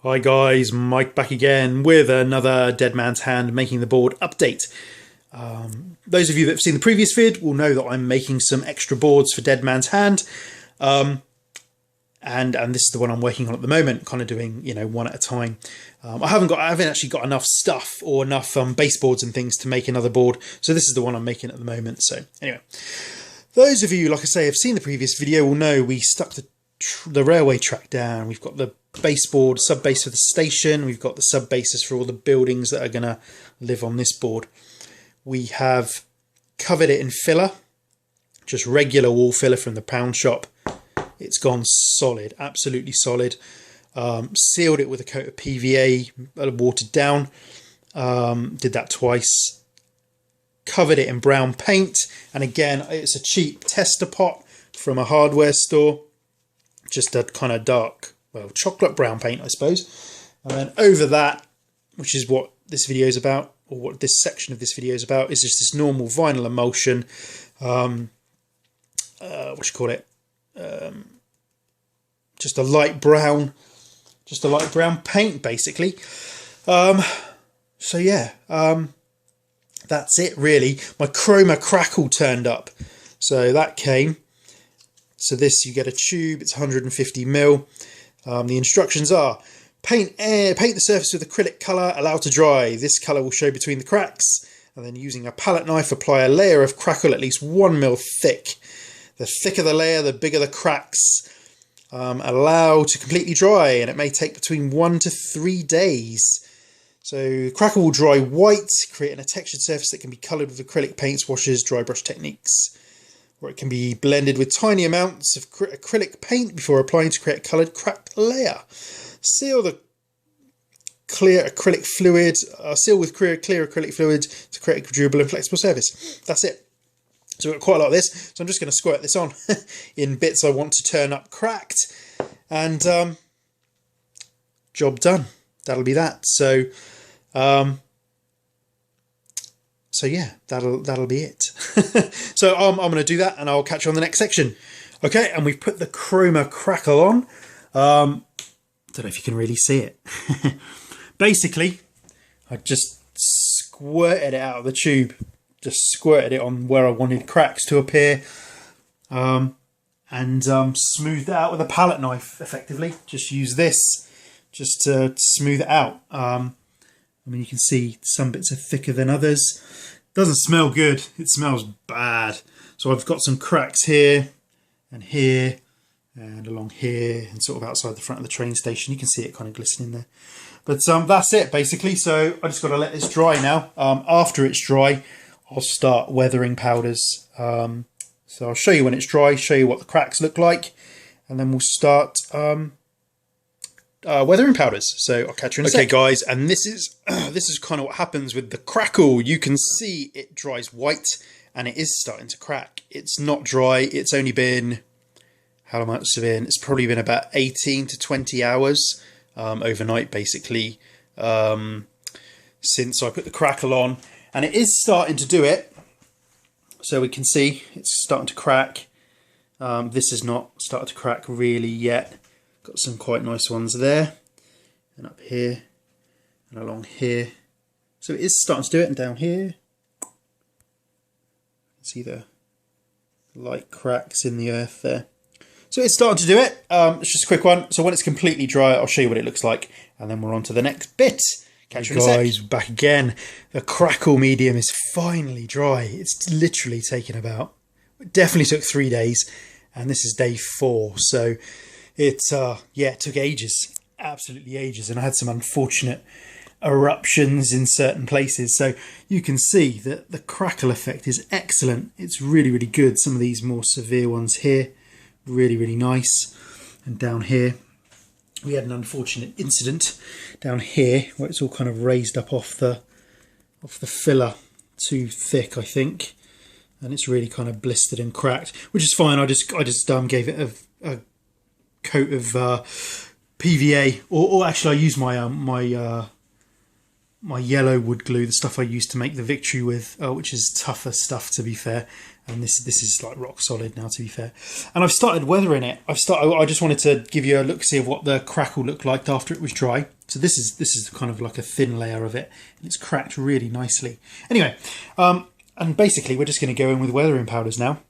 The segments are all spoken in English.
Hi guys, Mike back again with another Dead Man's Hand Making the Board update. Those of you that have seen the previous vid will know that I'm making some extra boards for Dead Man's Hand. And this is the one I'm working on at the moment, kind of doing, one at a time. I haven't actually got enough stuff or enough baseboards and things to make another board. So this is the one I'm making at the moment. So anyway, those of you, like I say, have seen the previous video will know we stuck the railway track down. We've got the baseboard, sub base for the station. We've got the sub bases for all the buildings that are going to live on this board. We have covered it in filler, just regular wall filler from the pound shop. It's gone solid, absolutely solid. Sealed it with a coat of PVA, watered down. Did that twice. Covered it in brown paint. And again, it's a cheap tester pot from a hardware store. Just a kind of dark, well, chocolate brown paint, I suppose. And then over that, which is what this video is about, or what this section of this video is about, is just this normal vinyl emulsion. Just a light brown paint, basically. So yeah, that's it really. My Chroma Crackle turned up, so that came. So this, you get a tube, it's 150 ml. The instructions are: paint the surface with acrylic colour, allow to dry. This colour will show between the cracks. And then using a palette knife, apply a layer of crackle at least 1 ml thick. The thicker the layer, the bigger the cracks. Allow to completely dry, and it may take between 1 to 3 days. So crackle will dry white, creating a textured surface that can be coloured with acrylic paints, washes, dry brush techniques. Or it can be blended with tiny amounts of acrylic paint before applying to create a coloured cracked layer. Seal the clear acrylic fluid. Seal with clear acrylic fluid to create a durable and flexible surface. That's it. So we've got quite a lot of this. So I'm just going to squirt this on in bits I want to turn up cracked. And job done. That'll be that. So yeah, that'll be it. So I'm going to do that, and I'll catch you on the next section. Okay, and we've put the Chroma Crackle on. Don't know if you can really see it. Basically, I just squirted it out of the tube. Just squirted it on where I wanted cracks to appear. And smoothed it out with a palette knife, effectively. Just use this just to smooth it out. I mean, you can see some bits are thicker than others. Doesn't smell good. It smells bad. So I've got some cracks here and along here and sort of outside the front of the train station. You can see it kind of glistening there. But that's it basically. So I just got to let this dry now. After it's dry, I'll start weathering powders. So I'll show you when it's dry, show you what the cracks look like, and then we'll start weathering powders. So I'll catch you in a sec. Okay guys, and this is kind of what happens with the crackle. You can see it dries white and it is starting to crack. It's not dry. It's only been, how much has it been? It's probably been about 18 to 20 hours overnight basically, since I put the crackle on, and it is starting to do it. So we can see it's starting to crack. This has not started to crack really yet. Got some quite nice ones there, and up here, and along here. So it is starting to do it, and down here. You can see the light cracks in the earth there. So it's starting to do it. It's just a quick one. So when it's completely dry, I'll show you what it looks like, and then we're on to the next bit. Catch you in a sec. Guys, back again. The crackle medium is finally dry. It's literally taken about, it definitely took 3 days, and this is day 4. So it took ages, absolutely ages, and I had some unfortunate eruptions in certain places. So you can see that the crackle effect is excellent. It's really, really good. Some of these more severe ones here, really, really nice. And down here, we had an unfortunate incident down here where it's all kind of raised up off the filler, too thick, I think, and it's really kind of blistered and cracked, which is fine. I just gave it a coat of PVA, or actually I used my my yellow wood glue, the stuff I used to make the Victory with, which is tougher stuff to be fair, And this is like rock solid now, to be fair. And I've started weathering it. I just wanted to give you a look-see of what the crackle looked like after it was dry. So this is kind of like a thin layer of it, and it's cracked really nicely. Anyway, and basically we're just going to go in with weathering powders now.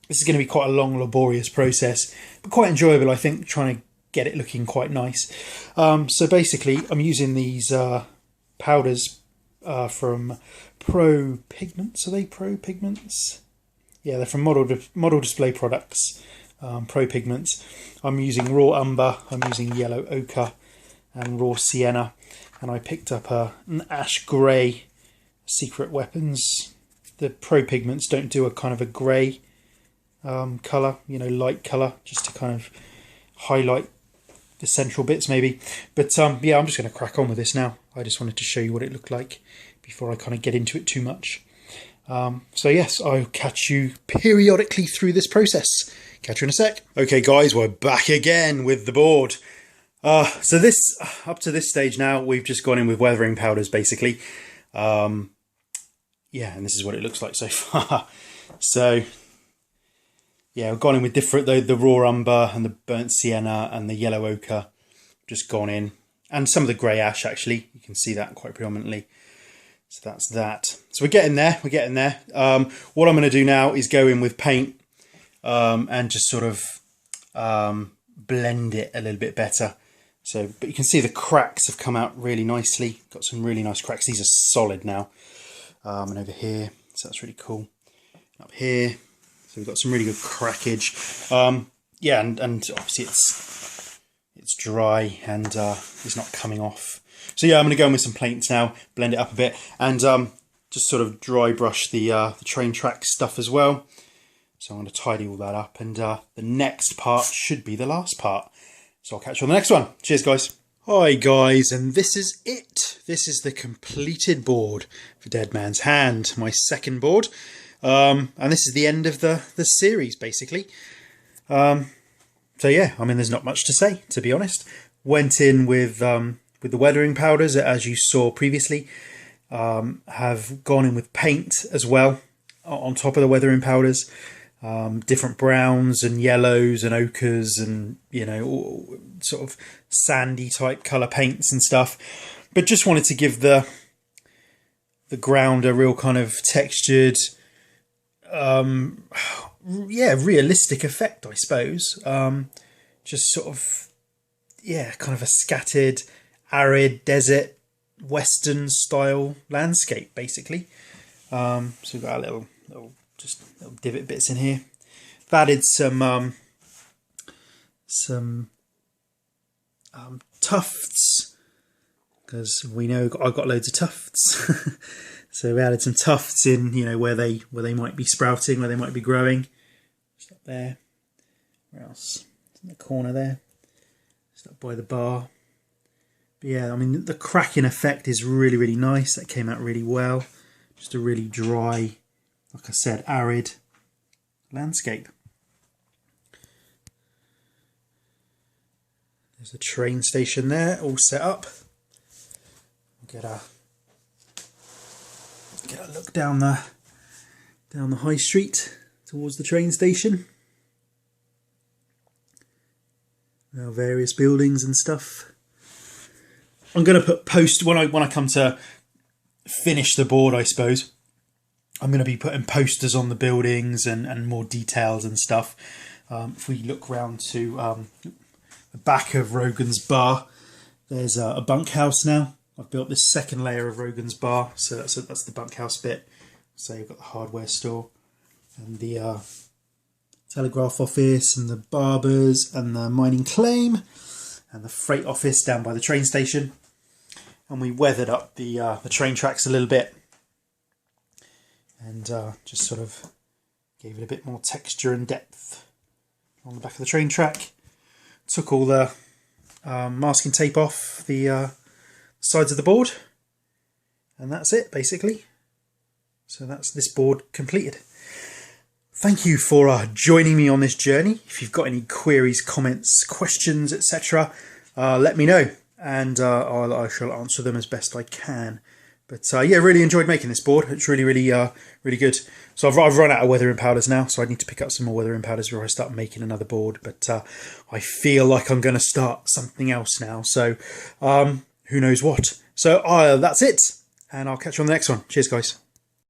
This is going to be quite a long, laborious process, but quite enjoyable, I think, trying to get it looking quite nice. So basically, I'm using these powders from Pro Pigments. Are they Pro Pigments? Yeah, they're from Model Display Products, Pro Pigments. I'm using raw umber, I'm using yellow ochre and raw sienna, and I picked up an ash grey Secret Weapons. The Pro Pigments don't do a kind of a grey colour, you know, light colour, just to kind of highlight the central bits maybe. But yeah, I'm just going to crack on with this now. I just wanted to show you what it looked like before I kind of get into it too much. So yes, I'll catch you periodically through this process. Catch you in a sec. Okay guys, we're back again with the board. So this, up to this stage now, we've just gone in with weathering powders basically. Yeah, and this is what it looks like so far. So yeah, I've gone in with different, the raw umber and the burnt sienna and the yellow ochre, just gone in. And some of the grey ash actually, you can see that quite predominantly. So that's that. So we're getting there, we're getting there. What I'm going to do now is go in with paint and just sort of blend it a little bit better. So, but you can see the cracks have come out really nicely. Got some really nice cracks. These are solid now. And over here, so that's really cool. Up here, so we've got some really good crackage. Yeah, and obviously it's dry and it's not coming off. So yeah, I'm going to go in with some paints now, blend it up a bit, and just sort of dry brush the train track stuff as well. So I'm going to tidy all that up, and the next part should be the last part. So I'll catch you on the next one. Cheers, guys. Hi, guys, and this is it. This is the completed board for Dead Man's Hand, my second board. And this is the end of the series, basically. So yeah, I mean, there's not much to say, to be honest. Went in with the weathering powders, as you saw previously. Have gone in with paint as well, on top of the weathering powders. Different browns and yellows and ochres and, you know, all sort of sandy type colour paints and stuff. But just wanted to give the ground a real kind of textured, yeah, realistic effect, I suppose. Just sort of, yeah, kind of a scattered, arid, desert, western style landscape, basically. So we've got our little divot bits in here. I've added some tufts, because we know I've got loads of tufts. So we added some tufts in, you know, where they might be sprouting, where they might be growing. Just up there. Where else? In the corner there. Just up by the bar. But yeah, I mean, the cracking effect is really, really nice. That came out really well. Just a really dry, like I said, arid landscape. There's a train station there, all set up. Get a look down the high street towards the train station. Now various buildings and stuff. I'm going to put post when I come to finish the board, I suppose. I'm going to be putting posters on the buildings and more details and stuff. If we look round to the back of Rogan's Bar, there's a bunkhouse now. I've built this second layer of Rogan's Bar, so that's the bunkhouse bit. So you've got the hardware store and the telegraph office and the barbers and the mining claim and the freight office down by the train station. And we weathered up the train tracks a little bit. And just sort of gave it a bit more texture and depth on the back of the train track. Took all the masking tape off the sides of the board, and that's it basically. So that's this board completed. Thank you for joining me on this journey. If you've got any queries, comments, questions, etc., let me know, and I shall answer them as best I can. But yeah, really enjoyed making this board. It's really, really good. So I've run out of weathering powders now, so I need to pick up some more weathering powders before I start making another board. But I feel like I'm going to start something else now. So who knows what. So that's it. And I'll catch you on the next one. Cheers, guys.